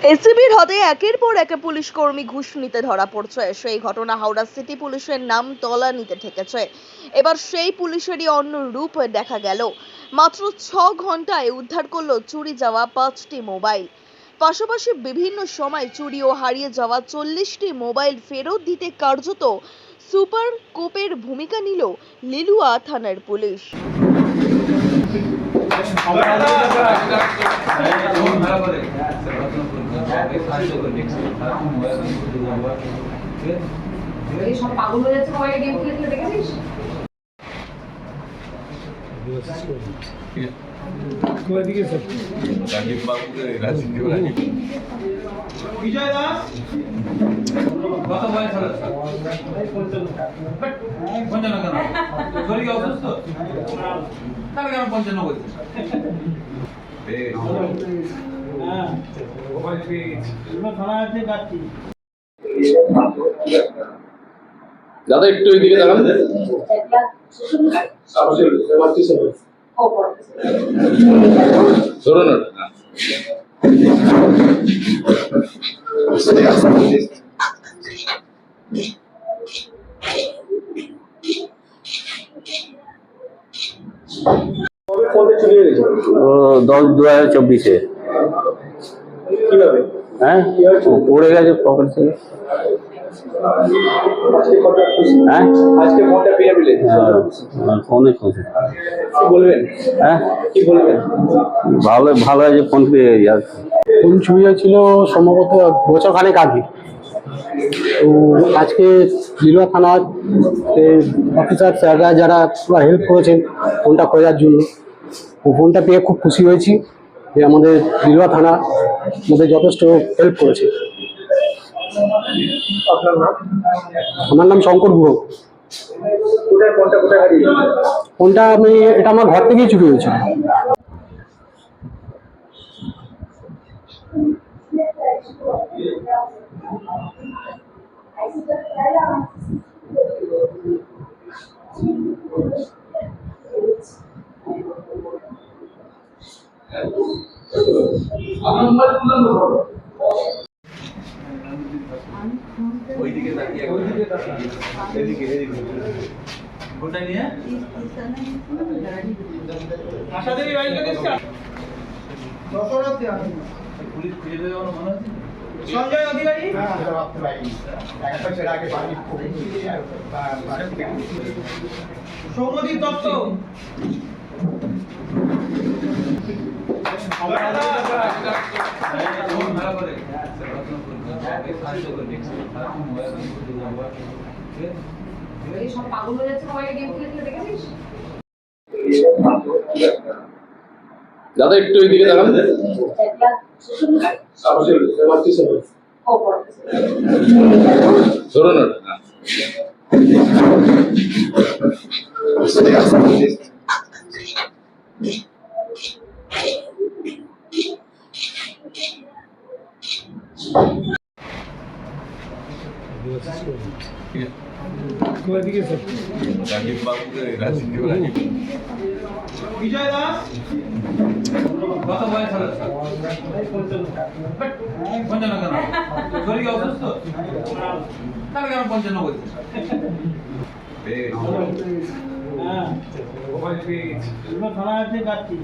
এসিবির হাতে একের পর এক পুলিশ কর্মী ঘুষ নিতে ধরা পড়ছে। সেই ঘটনা হাওড়া সিটি পুলিশের নাম তলানিতে ঠেকেছে। এবার সেই পুলিশেরই অন্য রূপ দেখা গেল। মাত্র 6 ঘন্টায় উদ্ধার করলো চুরি যাওয়া 5টি মোবাইল। পাশাপাশি বিভিন্ন সময় চুরি ও হারিয়ে যাওয়া 40টি মোবাইল ফেরত দিতে কার্যত সুপার কোপের ভূমিকা নিল লিলুয়া থানার পুলিশ। সব পাগল হয়ে যাচ্ছে মোবাইলে গেম খেলে খেলে দেখেছিস? রাজীব বাবুকে রাজীব বিজয় দাস কত বয়স হলো? 55 কেন? শরীর অসুস্থ? তাহলে কেন 55 বলছিস? দাদা একটু এদিকে দেখান। ধরুন ও 10/2024 কিভাবে? হ্যাঁ পড়ে গেছে পকেট থেকে। হ্যাঁ আজকে ফোনটা পেয়ে পেলেন? ফোনে খুঁজে কি বলবেন? হ্যাঁ কি বলবেন? ভালো আছে, ফোন পেয়ে গেছি। আর ফোন চুরি হয়েছিল সম্ভবত বছরখানেক আগে। তো আজকে লিলুয়া থানার অফিসার স্যাররা যারা পুরো হেল্প করেছেন ফোনটা খোঁজার জন্য, ও ফোনটা পেয়ে খুব খুশি হয়েছি যে আমাদের লিলুয়া থানা আমাদের যথেষ্ট হেল্প করেছে। আপনার নাম? আমার নাম শঙ্কর গুহ। কোথায় হারিয়ে? ফোনটা এটা আমার ঘর থেকেই চুরি হয়েছিল। ওইদিকে তাকিয়ে এদিকে কোনটা নিয়ে আশা দেবী বাইকটা দেখছ? পুলিশ খুঁজে দেবে বলে মনে হচ্ছে। সঞ্জয় অধিকারী সৌমদীপ দত্ত সব পাগল হয়ে যাচ্ছে মোবাইলে গেম খেলে খেলে দেখেছিস? দাদা একটু এদিকে দেখান। ধরুন রাজীব বাবুকে রাজীব বিজয় দাস কত বয়স হলো? 55 কেন? শরীর অসুস্থ? তাহলে কেন 55 বলছিস? থানা আছে যাচ্ছি।